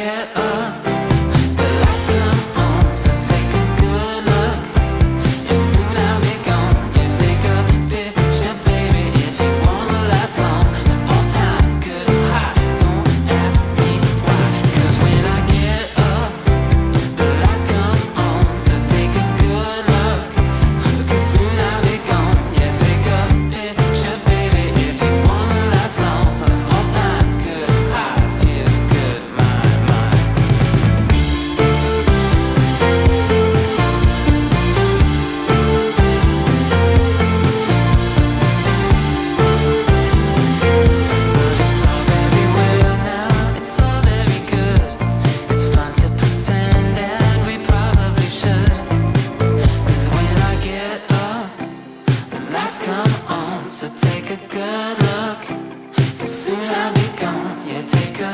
get up, the lights come on, so take a good look. Yeah, soon I'll be gone. You take a picture, baby, if you wanna last long. All time good high, don't ask me why. 'Cause when I get up, the lights come on, so take a good look. 'Cause soon I'll be gone. Yeah, take a picture, baby, if you wanna last long. All time good high, feels good, my mind. But it's all very well now, it's all very good. It's fun to pretend that we probably should. 'Cause when I get up, the lights come on, so take a good look. 'Cause soon I'll be gone. Yeah, take a